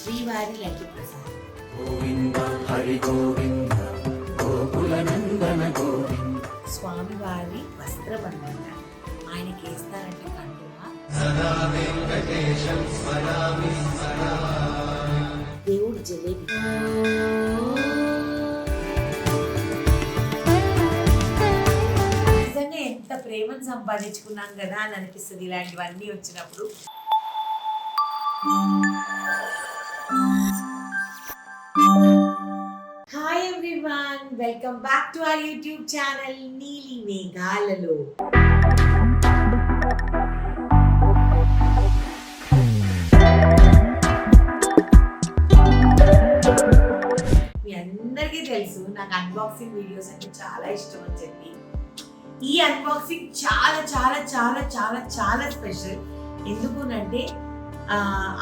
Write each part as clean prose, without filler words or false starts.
శ్రీవారి లడ్డు ప్రసాదం. గోవింద హరి గోవింద గోకుల నందన గోవింద. స్వామివారి వస్త్రం అన్నమాట. ఆయనకి వేస్తారంటే కండువా. దేవుడు జలేబి. నిజంగా ఎంత ప్రేమను సంపాదించుకున్నాం కదా అని అనిపిస్తుంది ఇలాంటివన్నీ వచ్చినప్పుడు. Hi everyone, welcome back to our YouTube channel నీలి మేఘాలలో. మీ అందరికీ తెలుసు నాకు అన్బాక్సింగ్ వీడియోస్ అంటే చాలా ఇష్టం అని చెప్పి. ఈ అన్బాక్సింగ్ చాలా చాలా చాలా చాలా చాలా స్పెషల్. ఎందుకునంటే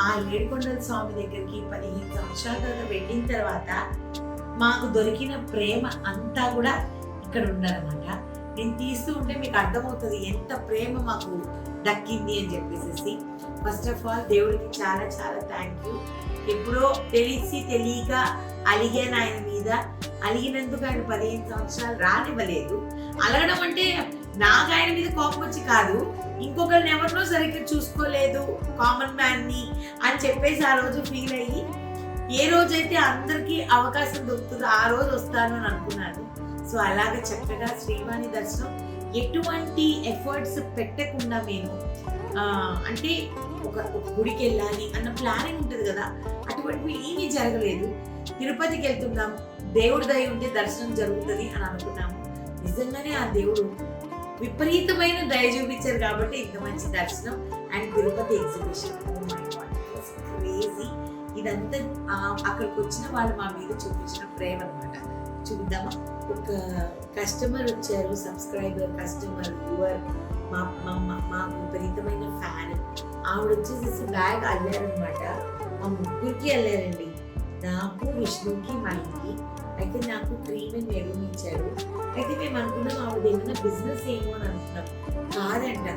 ఆ ఏడుకొండల స్వామి దగ్గరికి 15 సంవత్సరాల తర్వాత వెళ్ళిన తర్వాత మాకు దొరికిన ప్రేమ అంతా కూడా ఇక్కడ ఉందన్నమాట. నేను తీస్తూ ఉంటే మీకు అర్థమవుతుంది ఎంత ప్రేమ మాకు దక్కింది అని చెప్పేసి. ఫస్ట్ ఆఫ్ ఆల్ దేవుడికి చాలా చాలా థ్యాంక్ యూ. ఎప్పుడో తెలిసి తెలియక అలిగాను ఆయన మీద. అలిగినందుకు ఆయన 15 సంవత్సరాలు రానివ్వలేదు. అలగడం అంటే నాకు ఆయన మీద కోపం వచ్చి కాదు, ఇంకొకరిని ఎవరినో సరిగ్గా చూసుకోలేదు కామన్ మ్యాన్ని అని చెప్పేసి ఆ రోజు ఫీల్ అయ్యి ఏ రోజైతే అందరికీ అవకాశం దొరుకుతుందో ఆ రోజు వస్తాను అని అనుకున్నాను. సో అలాగ చక్కగా శ్రీవాణి దర్శనం ఎటువంటి ఎఫర్ట్స్ పెట్టకుండా మేము అంటే ఒక గుడికి వెళ్ళాలి అన్న ప్లానింగ్ ఉంటుంది కదా, అటువంటివి ఏమీ జరగలేదు. తిరుపతికి వెళ్తున్నాం, దేవుడి దయ ఉంటే దర్శనం జరుగుతుంది అని అనుకున్నాము. నిజంగానే ఆ దేవుడు విపరీతమైన దయ చూపించారు కాబట్టి ఇంత మంచి దర్శనం. And Tirupati exhibition crazy. ఇదంతా అక్కడికి వచ్చిన వాళ్ళు మా మీద చూపించిన ప్రేమ అనమాట. చూద్దామా? ఒక కస్టమర్ వచ్చారు, సబ్స్క్రైబర్, కస్టమర్, వ్యూవర్, మాకు విపరీతమైన ఫ్యాన్. ఆవిడ వచ్చేసేసి బ్యాగ్ అల్లారనమాట. మా ముగ్గురికి అల్లారండి, నాకు, విష్ణుకి, మహిళకి. అయితే నాకు క్రీమ్ అండ్ మెరూన్ ఇచ్చారు. అయితే మేము అనుకున్నాం ఆవిడ ఏమైనా బిజినెస్ ఏమో అని అనుకున్నాం. కాదంట,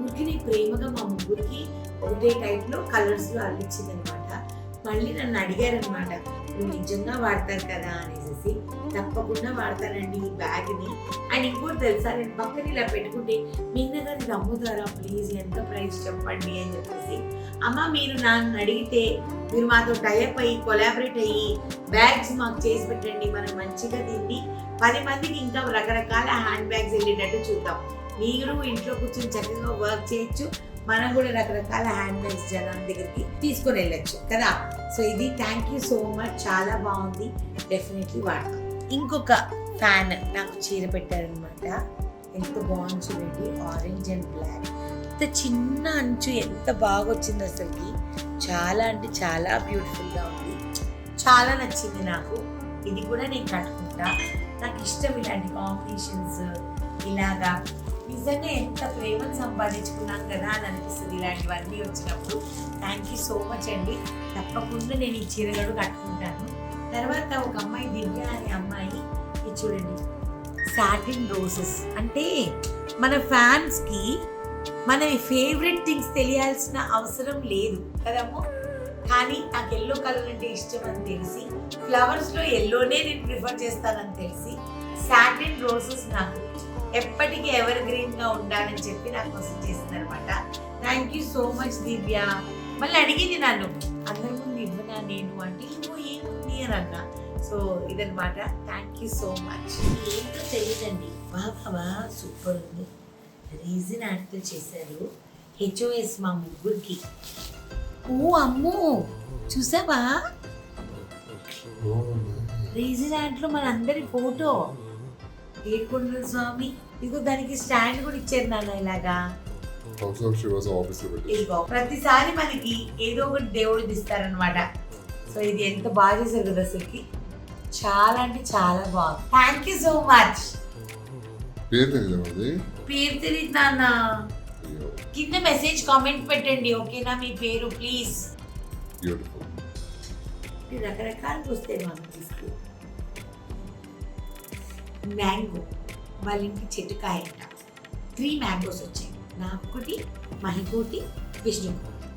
ఊరికి ప్రేమగా మా ముగ్గురికి ఒకటే టైప్లో కలర్స్లో అల్లిచ్చింది అనమాట. మళ్ళీ నన్ను అడిగారనమాట, నువ్వు నిజంగా వాడతారు కదా అనేసి. తప్పకుండా వాడతానండి ఈ బ్యాగ్ని. అండ్ ఇంకోటి తెలుసా, నేను పక్కన ఇలా పెట్టుకుంటే మీనా గారు ఇది అమ్ముతారా ప్లీజ్, ఎంత ప్రైస్ చెప్పండి అని చెప్పేసి. అమ్మ మీరు నన్ను అడిగితే మీరు మాతో టైప్ అయ్యి కొలాబరేట్ అయ్యి బ్యాగ్స్ మాకు చేసి పెట్టండి, మనం మంచిగా దీన్ని 10 మందికి ఇంకా రకరకాల హ్యాండ్ బ్యాగ్స్ వెళ్ళేటట్టు చూద్దాం. మీరు ఇంట్లో కూర్చొని చక్కగా వర్క్ చేయొచ్చు, మనం కూడా రకరకాల హ్యాండ్ బ్యాగ్స్ జనాల దగ్గరికి తీసుకొని వెళ్ళొచ్చు కదా. సో ఇది థ్యాంక్ యూ సో మచ్, చాలా బాగుంది, డెఫినెట్లీ వాడతాం. ఇంకొక ఫ్యాన్ నాకు చీర పెట్టారనమాట. ఎంత బాగుంది చూడండి, ఆరెంజ్ అండ్ బ్లాక్. ఇంత చిన్న అంచు ఎంత బాగా వచ్చింది అసలుకి. చాలా అంటే చాలా బ్యూటిఫుల్గా ఉంది, చాలా నచ్చింది నాకు. ఇది కూడా నేను కట్టుకుంటా, నాకు ఇష్టం ఇలాంటి కాంబినేషన్స్. ఇలాగా నిజంగా ఎంత ప్రేమను సంపాదించుకున్నాం కదా అని అనిపిస్తుంది ఇలాంటివన్నీ వచ్చినప్పుడు. థ్యాంక్ యూ సో మచ్ అండి. తప్పకుండా నేను ఈ చీరలు కట్టుకుంటాను. తర్వాత ఒక అమ్మాయి, దివ్య అనే అమ్మాయి, ఇది చూడండి, సాటిన్ రోజెస్. అంటే మన ఫ్యాన్స్కి మన ఫేవరెట్ థింగ్స్ తెలియాల్సిన అవసరం లేదు కదమ్మో. కానీ నాకు ఎల్లో కలర్ అంటే ఇష్టం అని తెలిసి, ఫ్లవర్స్లో ఎల్లోనే నేను ప్రిఫర్ చేస్తానని తెలిసి, సాటిన్ రోజెస్ నాకు ఎప్పటికీ ఎవర్ గ్రీన్గా ఉండాలని చెప్పి నాకు కోసం చేసింది అనమాట. థ్యాంక్ యూ సో మచ్ దివ్య. మళ్ళీ అడిగింది నన్ను, అందరి ముందు ఇవ్వనా నేను అంటే, ఇంకో ఏముంది అని అన్నా. సో ఇదనమాట, థ్యాంక్ యూ సో మచ్. ఏంటో తెలియదండి, బాగా సూపర్ ఉంది. రీజన్ యాక్టర్ చేశారు, హెచ్ఓఎస్ మా ముగ్గురికి. ఓ అమ్మో, చూసావా రీజన్ యాక్ట్లో మనందరి ఫోటో, ఏడుకొండల స్వామి. ఇదిగో దానికి స్టాండ్ కూడా ఇచ్చారు నాన్న ఇలాగా. ఇదిగో ప్రతిసారి మనకి ఏదో ఒకటి దేవుడు ఇస్తారనమాట. సో ఇది ఎంత బాగా చేశారు కదా అసలుకి, చాలా అంటే చాలా బాగుంది. Thank you so much. పేరు తెలియదు నాన్న, కింద మెసేజ్ కామెంట్ పెట్టండి ఓకేనా, మీ పేరు ప్లీజ్. రకరకాలు వస్తాయి మనం తీసుకు. మ్యాంగో, వాళ్ళ ఇంటి చెట్టు కాయంట. 3 మ్యాంగోస్ వచ్చాయి, నాకొకటి, మహికోటి, విష్ణుకోటి.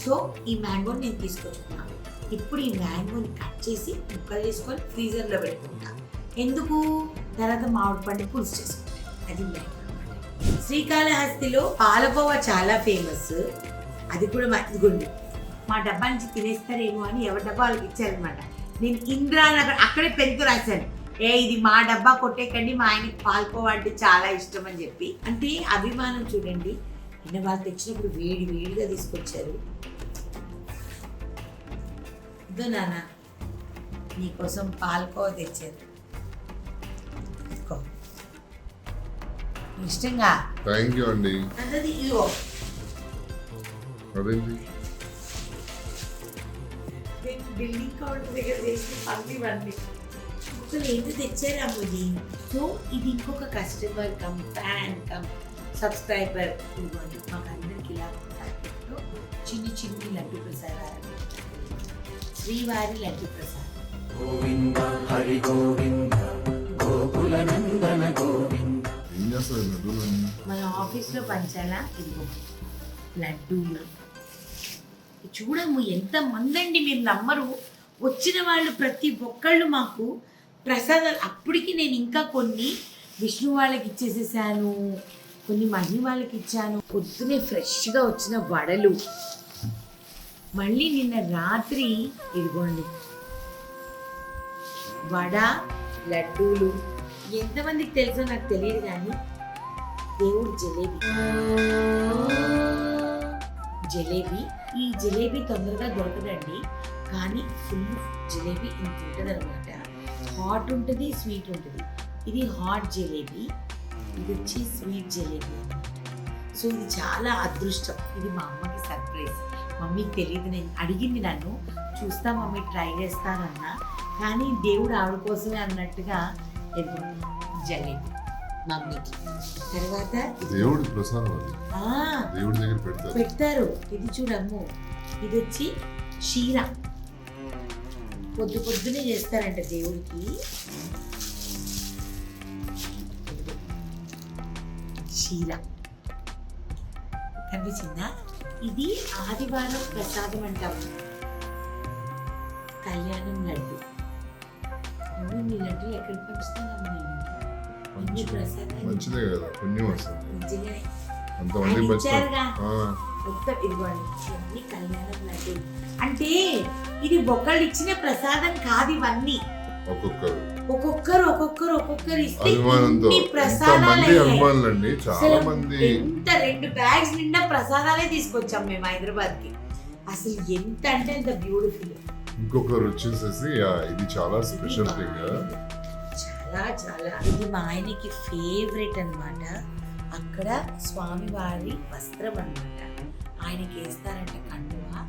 సో ఈ మ్యాంగోని నేను తీసుకొచ్చుకున్నాను. ఇప్పుడు ఈ మ్యాంగోని కట్ చేసి ముక్కలు చేసుకొని ఫ్రీజర్లో పెట్టుకుంటా. ఎందుకు? తర్వాత మామిడి పండు పులుసు చేసుకుంటా. అది మ్యాంగో అన్నమాట. శ్రీకాళహస్తిలో పాలకోవా చాలా ఫేమస్. అది కూడా మంచిగుంది. మా డబ్బా నుంచి తినేస్తారేమో అని ఎవరి డబ్బా వాళ్ళకి ఇచ్చారనమాట. నేను ఇంద్రానగర్ అక్కడే పెంకు రాశాను, ఇది మా డబ్బా కొట్టేకండి, మా ఆయనకి పాల్కోవా అంటే చాలా ఇష్టం అని చెప్పి. అంటే అభిమానం చూడండి. నిన్న వాళ్ళు తెచ్చినప్పుడు వేడి వేడిగా తీసుకొచ్చారు. ఇదో నాన్న నీకోసం పాల్కోవా తెచ్చారు. ఇష్టంగా థ్యాంక్ యూ అండి. అన్నది ఇదిగో అదేంటి బిల్డింగ్ కౌంటర్ దగ్గర చేసిన పనులు ఒకరు ఏంటో తెచ్చారు అమ్ముది. సో ఇది ఇంకొక customer come fan come subscriber ఇవ్వండి. మాకు అందరికి ఇలా ప్యాకెట్లో చిన్ని చిన్ని లడ్డు ప్రసాదాలు, శ్రీవారి లడ్డు ప్రసాదం. గోవింద హరి గోవింద గోకుల నందన గోవింద. ఏం చేస్తారు లడ్డూలన్నీ? మన ఆఫీస్లో పంచాలా ఇదిగో లడ్డూలు. చూడము ఎంత మందండి, మీరు నమ్మరు. వచ్చిన వాళ్ళు ప్రతి ఒక్కళ్ళు మాకు ప్రసాదాలు. అప్పటికి నేను ఇంకా కొన్ని విష్ణు వాళ్ళకి ఇచ్చేసేసాను, కొన్ని మహి వాళ్ళకి ఇచ్చాను. పొద్దునే ఫ్రెష్గా వచ్చిన వడలు. మళ్ళీ నిన్న రాత్రి ఇదిగోండి వడ లడ్డూలు. ఎంతమందికి తెలుసో నాకు తెలియదు కానీ దేవుడు జిలేబీ. ఈ జిలేబీ తొందరగా దొరకదండి, కానీ ఫుల్ జిలేబీ ఇంత ఉంటుంది అనమాట. హాట్ ఉంటుంది, స్వీట్ ఉంటుంది. ఇది హాట్ జిలేబీ, ఇది వచ్చి స్వీట్ జిలేబీ. సో ఇది చాలా అదృష్టం. ఇది మా అమ్మకి సర్ప్రైజ్. మమ్మీకి తెలియదు, నేను అడిగింది నన్ను, చూస్తా మమ్మీ ట్రై చేస్తానన్నా, కానీ దేవుడు ఆవిడ కోసమే అన్నట్టుగా జలేబీ మమ్మీకి. తర్వాత దేవుడి ప్రసాదం అది, దేవుడి దగ్గర పెడతారు. ఇది చూడమ్ము, ఇది వచ్చి క్షీర. పొద్దునే చేస్తారంట దేవుడికి. క్షీర కనిపించిందా? ఇది ఆదివారం ప్రసాదం అంటాము, కళ్యాణం లడ్డు. నీ లడ్డు ఎక్కడికి పంచుతానమ్మా నేను? ఇన్ని ప్రసాదాలు మంచిదే కదా, పుణ్యం వస్తుంది. నిజంగానే అంతమంది ఇచ్చారుగా. మొత్తం ఇదిగోండి ఇవన్నీ కళ్యాణం లడ్డు. అంటే ఇది ఒకళ్ళు ఇచ్చిన ప్రసాదం కాదు, ఇవన్నీ ఒక్కొక్కరు ఇస్తే ఇన్ని ప్రసాదాలు అభిమానులండి చాలా మంది. ఎంత 2 బ్యాగ్స్ నిండా ప్రసాదాలే తీసుకొచ్చాం మేము హైదరాబాద్ కి. అసలు ఎంత అంటే అంత బ్యూటిఫుల్. ఇంకొకరు వచ్చేసేసి ఇది చాలా స్పెషల్ థింగ్, చాలా ఇది మా ఆయనకి ఫేవరెట్ అన్నమాట. అక్కడ స్వామివారి వస్త్రం అన్నమాట, ఆయనకి వేస్తారంటే కండువా.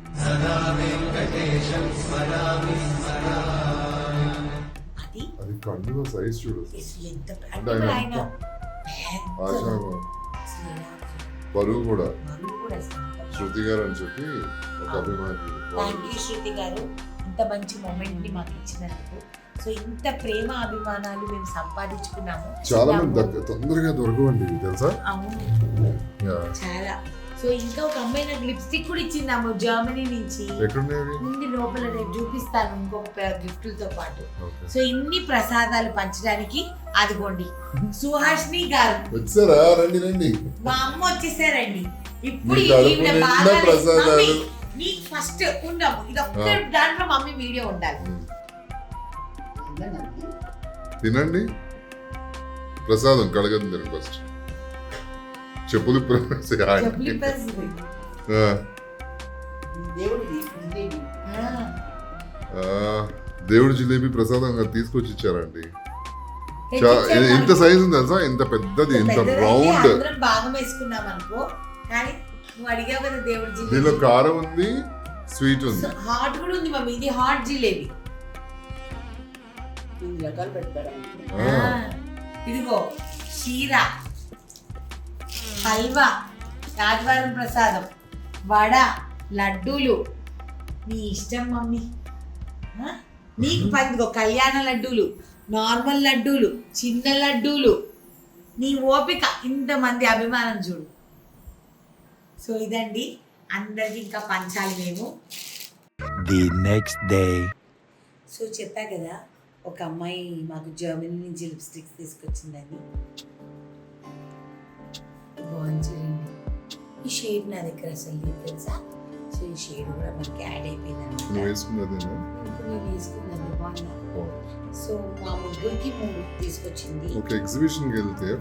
అది కండువా సైజ్ చూడు. ఆయన బరువు కూడా శృతి గారు అని చెప్పి ఒక అభిమాని. థ్యాంక్ యూ శృతి గారు, ఇంత మంచి మూమెంట్ ని మాకు ఇచ్చినందుకు. సో ఇంత ప్రేమ అభిమానాలు మేము సంపాదించుకున్నాము. చాలా మంది తొందరగా దొరకవండి, తెలుసా? అవును చాలా. సో ఇంకా ఒక అమ్మాయి నాకు లిప్స్టిక్ కూడా ఇచ్చిందాము జర్మనీ నుంచి. ఉంది లోపల, రేపు చూపిస్తాను ఇంకొక గిఫ్ట్లతో పాటు. సో ఇన్ని ప్రసాదాలు పంచడానికి అదిగోండి సుహాసిని గారు వచ్చారా? రండి. మా అమ్మ వచ్చేసారండి. ఇప్పుడు నీకు ఫస్ట్ ఉండము, ఇది ఒక్క దాంట్లో మమ్మీ వీడియో ఉండాలి. తినండి ప్రసాదం, కడగదు తినండి ఫస్ట్. చెప్పులు దేవుడి జిలేబీ ప్రసాదంగా తీసుకొచ్చి ఇచ్చారండి. ఎంత సైజ్ ఉంది తెలుసా? ఎంత పెద్దది, ఎంత రౌండ్. బాగా వేసుకున్నాం అనుకో, కానీ నువ్వు అడిగావు కదా దేవుడి జిలేబీ. దీనిలో కారం ఉంది, స్వీట్ ఉంది, హాట్ కూడా ఉంది మమ్మీ. ఇది హాట్ జిలేబీ. ఇదిగో క్షీర, హల్వా, ఆదివారం ప్రసాదం, వడ, లడ్డూలు. నీ ఇష్టం మమ్మీ. నీకు పండుగ కళ్యాణ లడ్డూలు, నార్మల్ లడ్డూలు, చిన్న లడ్డూలు. నీ ఓపిక, ఇంతమంది అభిమానం చూడు. సో ఇదండి, అందరికి ఇంకా పంచాలి మేము. the next day. సో చెప్పా కదా ఒక అమ్మాయి మాకు జర్మనీ నుంచి లిప్స్టిక్స్ తీసుకొచ్చిందని. బాగుంది చూడండి. ఈ షేడ్ నా దగ్గర అసలు లేదు తెలుసా. సో ఈ షేడ్ కూడా మనకి యాడ్ అయిపోయింది నువ్వు అనమాట. వేసుకున్నదేనా? ఇప్పుడు నేను వేసుకున్నాను బాగున్నా. సో మా ముగ్గురికి 3 తీసుకొచ్చింది. ఒక ఎగ్జిబిషన్కి వెళ్తే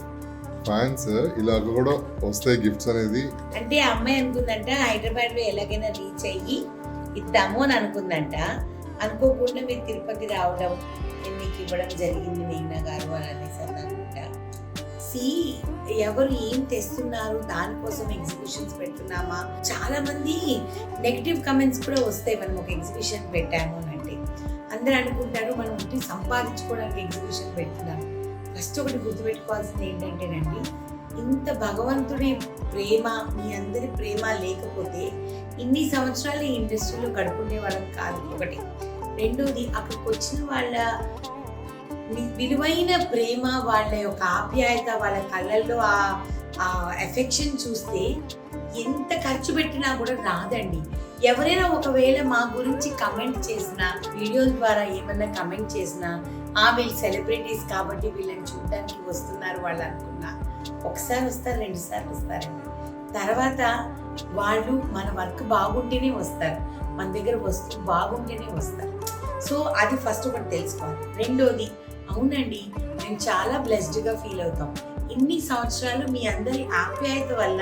ఫ్యాన్స్ ఇలా కూడా వస్తాయి గిఫ్ట్స్ అనేది. అంటే ఆ అమ్మాయి అనుకుందంట హైదరాబాద్లో ఎలాగైనా రీచ్ అయ్యి ఇద్దాము అని అనుకుందంట. అనుకోకుండా మీరు తిరుపతి రావడం నేను మీకు ఇవ్వడం జరిగింది మేఘ్నా గారు అని అనేసి అనుకుంటా. ఎవరు ఏం తెస్తున్నారు దానికోసం ఎగ్జిబిషన్స్ పెడుతున్నామా. చాలా మంది నెగిటివ్ కమెంట్స్ కూడా వస్తాయి మనం ఒక ఎగ్జిబిషన్ పెట్టాము అని అంటే. అందరూ అనుకుంటారు మనం ఉంటే సంపాదించుకోవడానికి ఎగ్జిబిషన్ పెడుతున్నాం. ఫస్ట్ ఒకటి గుర్తుపెట్టుకోవాల్సింది ఏంటంటేనండి, ఇంత భగవంతుడి ప్రేమ మీ అందరి ప్రేమ లేకపోతే ఇన్ని సంవత్సరాలు ఈ ఇండస్ట్రీలో గడుపుకునే వాళ్ళం కాదు. ఒకటి. రెండోది అక్కడికి వచ్చిన వాళ్ళ విలువైన ప్రేమ, వాళ్ళ యొక్క ఆప్యాయత, వాళ్ళ కళ్ళల్లో ఆ ఎఫెక్షన్ చూస్తే ఎంత ఖర్చు పెట్టినా కూడా రాదండి. ఎవరైనా ఒకవేళ మా గురించి కమెంట్ చేసినా, వీడియోల ద్వారా ఏమన్నా కమెంట్ చేసినా, వీళ్ళు సెలబ్రిటీస్ కాబట్టి వీళ్ళని చూడడానికి వస్తున్నారు వాళ్ళు అనుకున్నా, ఒకసారి వస్తారు, 2 సార్లు వస్తారండి. తర్వాత వాళ్ళు మన వర్క్ బాగుంటేనే వస్తారు, మన దగ్గర వస్తువు బాగుంటేనే వస్తారు. సో అది ఫస్ట్ ఒకటి తెలుసుకోవాలి. రెండోది, అవునండి మేము చాలా బ్లెస్డ్గా ఫీల్ అవుతాం. ఇన్ని సంవత్సరాలు మీ అందరి ఆప్యాయత వల్ల,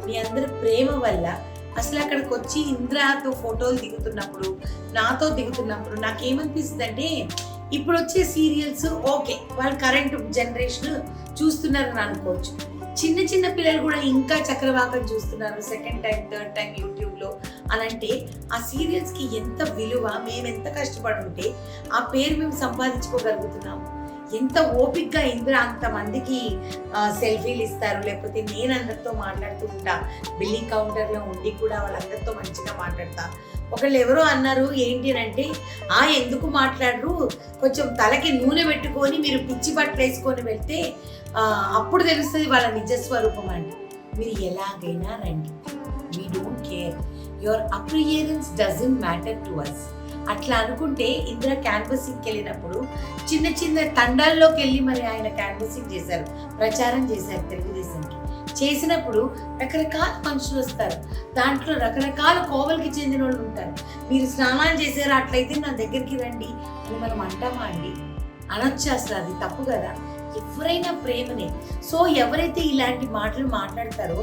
మీ అందరి ప్రేమ వల్ల అసలు అక్కడికి వచ్చి ఇంద్రాతో ఫోటోలు దిగుతున్నప్పుడు, నాతో దిగుతున్నప్పుడు నాకేమనిపిస్తుంది అంటే, ఇప్పుడు వచ్చే సీరియల్స్ ఓకే వాళ్ళు కరెంట్ జనరేషన్ చూస్తున్నారని అనుకోవచ్చు. చిన్న చిన్న పిల్లలు కూడా ఇంకా చక్రవాకం చూస్తున్నారు, 2nd టైం 3rd టైం యూట్యూబ్లో అని అంటే ఆ సీరియల్స్కి ఎంత విలువ, మేము ఎంత కష్టపడి ఉంటే ఆ పేరు మేము సంపాదించుకోగలుగుతున్నాము. ఎంత ఓపిక్గా ఇంద్ర అంతమందికి సెల్ఫీలు ఇస్తారు. లేకపోతే నేను అందరితో మాట్లాడుతూ ఉంటా, బిల్లింగ్ కౌంటర్లో ఉండి కూడా వాళ్ళందరితో మంచిగా మాట్లాడతా. ఒకళ్ళు ఎవరో అన్నారు ఏంటి అంటే, ఎందుకు మాట్లాడరు, కొంచెం తలకి నూనె పెట్టుకొని మీరు పిచ్చి బట్టలు వేసుకొని వెళ్తే అప్పుడు తెలుస్తుంది వాళ్ళ నిజస్వరూపం అండి. మీరు ఎలాగైనా రండి, we don't care, your appearance doesn't matter to us. అట్లా అనుకుంటే ఇంద్ర క్యాన్వసింగ్కి వెళ్ళినప్పుడు చిన్న చిన్న తండాల్లోకి వెళ్ళి మరి ఆయన క్యాన్వసింగ్ చేశారు, ప్రచారం చేశారు తెలుగుదేశంకి. చేసినప్పుడు రకరకాల మనుషులు వస్తారు, దాంట్లో రకరకాల కోవలకి చెందిన వాళ్ళు ఉంటారు. మీరు స్నానాలు చేశారు, అట్లయితే నా దగ్గరికి రండి అని మనం అంటామా అండి? అనొచ్చు. అసలు అది తప్పు కదా. ఎవరైనా ప్రేమనే. సో ఎవరైతే ఇలాంటి మాటలు మాట్లాడతారో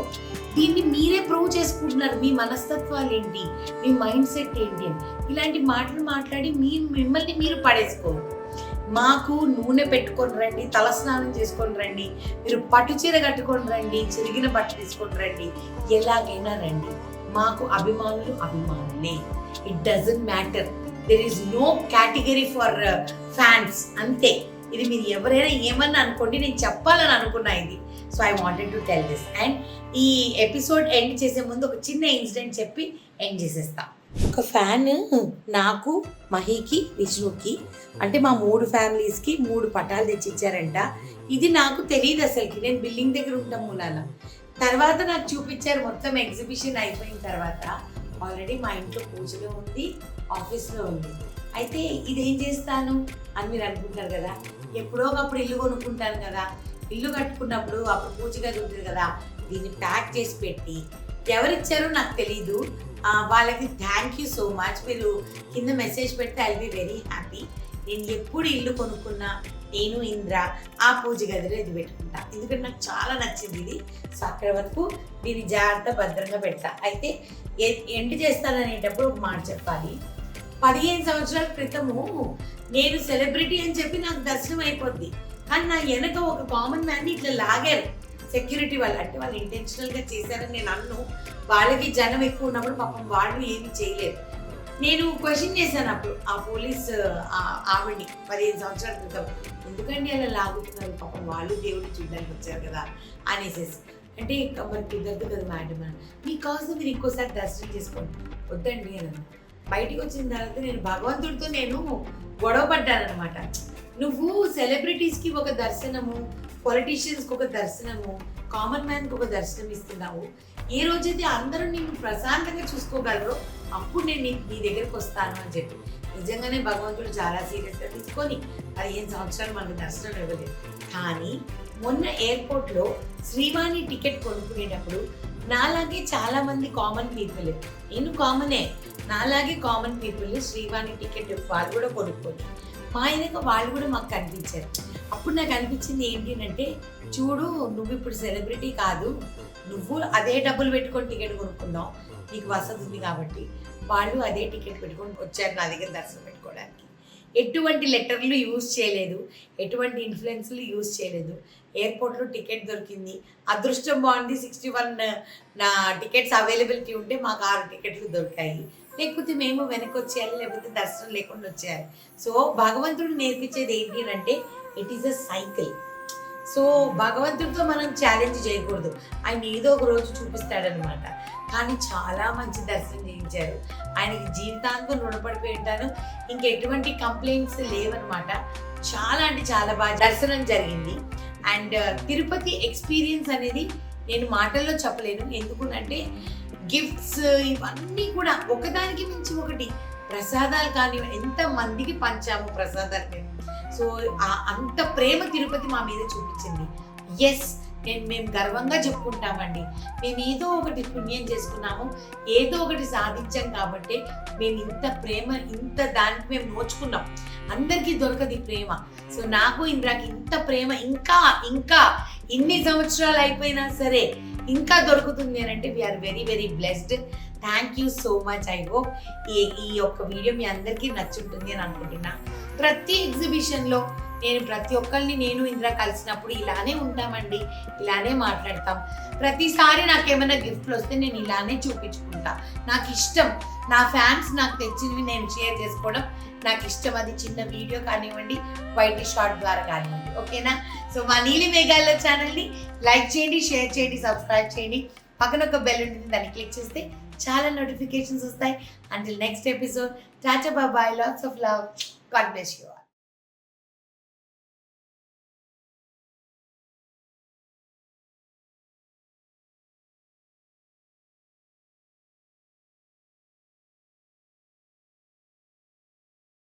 దీన్ని మీరే ప్రూవ్ చేసుకుంటున్నారు. మీ మనస్తత్వాలు ఏంటి, మీ మైండ్ సెట్ ఏంటి అని ఇలాంటి మాటలు మాట్లాడి మిమ్మల్ని మీరు పడేసుకోరు. మాకు నూనె పెట్టుకొని రండి, తలస్నానం చేసుకొని రండి, మీరు పట్టు చీర కట్టుకొని రండి, చిరిగిన బట్ట తీసుకొని రండి, ఎలాగైనా రండి. మాకు అభిమానులే. It doesn't matter. There is no category for fans. అంతే. ఇది మీరు ఎవరైనా ఏమన్నా అనుకోండి, నేను చెప్పాలని అనుకున్నా ఇది. So I wanted to tell this. And ఈ ఎపిసోడ్ ఎండ్ చేసే ముందు ఒక చిన్న ఇన్సిడెంట్ చెప్పి ఎండ్ చేసేస్తా. ఒక ఫ్యాన్ నాకు, మహికి, విష్ణుకి అంటే మా 3 ఫ్యామిలీస్కి 3 పటాలు తెచ్చిచ్చారంట. ఇది నాకు తెలియదు అసలుకి. నేను బిల్డింగ్ దగ్గర ఉంటాం మూలాన. తర్వాత నాకు చూపించారు. మొత్తం ఎగ్జిబిషన్ అయిపోయిన తర్వాత ఆల్రెడీ మా ఇంట్లో పూజలో ఉంది, ఆఫీస్లో ఉంది. అయితే ఇదేం చేస్తాను అని మీరు అనుకుంటారు కదా. ఎప్పుడో ఒకప్పుడు ఇల్లు కొనుక్కుంటాను కదా, ఇల్లు కట్టుకున్నప్పుడు అప్పుడు పూజ గది ఉంటుంది కదా, దీన్ని ప్యాక్ చేసి పెట్టి ఎవరిచ్చారో నాకు తెలీదు. వాళ్ళకి థ్యాంక్ యూ సో మచ్. మీరు కింద మెసేజ్ పెడితే ఐ బి వెరీ హ్యాపీ. నేను ఎప్పుడు ఇల్లు కొనుక్కున్నా నేను ఇంద్ర ఆ పూజ గదిలో ఇది పెట్టుకుంటా, ఎందుకంటే నాకు చాలా నచ్చింది ఇది. సో అక్కడ వరకు దీన్ని జాగ్రత్త భద్రంగా పెడతా. అయితే ఎండ్ చేస్తాననేటప్పుడు ఒక మాట చెప్పాలి. 15 సంవత్సరాల క్రితము నేను సెలబ్రిటీ అని చెప్పి నాకు దర్శనం అయిపోద్ది, కానీ నా వెనక ఒక కామన్ మ్యాన్ని ఇట్లా లాగారు సెక్యూరిటీ వాళ్ళు. అంటే వాళ్ళు ఇంటెన్షనల్గా చేశారని నేను అన్ను. వాళ్ళకి జనం ఎక్కువ ఉన్నప్పుడు పాపం వాళ్ళు ఏమి చేయలేరు. నేను క్వశ్చన్ చేశాను అప్పుడు ఆ పోలీస్ ఆవిడ్ని 15 సంవత్సరాల క్రితం, ఎందుకండి అలా లాగుతున్నారు, పాపం వాళ్ళు దేవుడిని చూడడానికి వచ్చారు కదా అనేసేసి. అంటే మరి కుదరదు కదా మేడం అని, మీకోసం మీరు ఇంకోసారి దర్శనం చేసుకోండి. వద్దండి అని బయటికి వచ్చిన తర్వాత నేను భగవంతుడితో నేను గొడవ పడ్డానమాట. నువ్వు సెలబ్రిటీస్కి ఒక దర్శనము, పొలిటీషియన్స్కి ఒక దర్శనము, కామన్ మ్యాన్కి ఒక దర్శనం ఇస్తున్నావు. ఏ రోజైతే అందరూ నిన్ను ప్రశాంతంగా చూసుకోగలరో అప్పుడు నేను నీ దగ్గరికి వస్తాను అని చెప్పి నిజంగానే భగవంతుడు చాలా సీరియస్గా తీసుకొని 15 సంవత్సరాలు మనకు దర్శనం ఇవ్వలేదు. కానీ మొన్న ఎయిర్పోర్ట్లో శ్రీవాణి టికెట్ కొనుక్కునేటప్పుడు నాలాగే చాలా మంది కామన్ పీపుల్, నేను కామనే, నాలాగే కామన్ పీపుల్ శ్రీవాణి టికెట్ వాళ్ళు కూడా కొనుక్కొని మా ఆయనకు వాళ్ళు కూడా మాకు కనిపించారు. అప్పుడు నాకు అనిపించింది ఏంటి అంటే, చూడు నువ్వు ఇప్పుడు సెలబ్రిటీ కాదు, నువ్వు అదే డబ్బులు పెట్టుకొని టికెట్ కొనుక్కుందాం, నీకు వసతి ఉంది కాబట్టి. వాళ్ళు అదే టికెట్ పెట్టుకొని వచ్చారు నా దగ్గర దర్శనం పెట్టుకోవడానికి. ఎటువంటి లెటర్లు యూజ్ చేయలేదు, ఎటువంటి ఇన్ఫ్లుయెన్స్లు యూజ్ చేయలేదు. ఎయిర్పోర్ట్లో టికెట్ దొరికింది, అదృష్టం బాగుంది. 61 నా టికెట్స్ అవైలబిలిటీ ఉంటే మాకు 6 టికెట్లు దొరికాయి. లేకపోతే మేము వెనక్కి వచ్చేయాలి, లేకపోతే దర్శనం లేకుండా వచ్చేయాలి. సో భగవంతుడు నేర్పించేది ఏంటి అంటే it is a cycle. So భగవంతుడితో మనం ఛాలెంజ్ చేయకూడదు, ఆయన ఏదో ఒక రోజు చూపిస్తాడనమాట. కానీ చాలా మంచి దర్శనం చేయించారు, ఆయనకి జీవితాంతం రుణపడిపోయి ఉంటాను. ఇంకెటువంటి కంప్లైంట్స్ లేవన్నమాట. చాలా అంటే చాలా బాగా దర్శనం జరిగింది. అండ్ తిరుపతి ఎక్స్పీరియన్స్ అనేది నేను మాటల్లో చెప్పలేను. ఎందుకంటే గిఫ్ట్స్ ఇవన్నీ కూడా ఒకదానికి మించి ఒకటి, ప్రసాదాలు కానీ ఎంత మందికి పంచాము ప్రసాదాలు మేము. సో అంత ప్రేమ తిరుపతి మా మీద చూపించింది. ఎస్, మేము గర్వంగా చెప్పుకుంటామండి, మేము ఏదో ఒకటి పుణ్యం చేసుకున్నాము, ఏదో ఒకటి సాధించాం కాబట్టి మేము ఇంత ప్రేమ, ఇంత దానికి మేము నోచుకున్నాం. అందరికీ దొరకదు ప్రేమ. సో నాకు ఇంద్రాకి ఇంత ప్రేమ ఇంకా ఇంకా ఇన్ని సంవత్సరాలు అయిపోయినా సరే ఇంకా దొరుకుతుంది అని అంటే we are very very blessed. Thank you so much. I hope ఈ యొక్క వీడియో మీ అందరికీ నచ్చుంటుంది అని అనుకుంటున్నా. ప్రతి ఎగ్జిబిషన్లో ప్రతి ఒక్కరిని నేను ఇంద్ర కలిసినప్పుడు ఇలానే ఉంటామండి, ఇలానే మాట్లాడతాం. ప్రతిసారి నాకేమైనా గిఫ్ట్లు వస్తే నేను ఇలానే చూపించుకుంటా. నాకు ఇష్టం, నా ఫ్యాన్స్ నాకు తెచ్చినవి నేను షేర్ చేసుకోవడం నాకు ఇష్టం. అది చిన్న వీడియో కానివ్వండి, వైట్ షార్ట్ ద్వారా కానివ్వండి, ఓకేనా? సో మా నీలి మేఘాల్లో ఛానల్ని లైక్ చేయండి, షేర్ చేయండి, సబ్స్క్రైబ్ చేయండి. పక్కన ఒక బెల్ ఉంటుంది, దాన్ని క్లిక్ చేస్తే చాలా నోటిఫికేషన్స్ వస్తాయి. Until next episode, tata bye, lots of love, God bless you.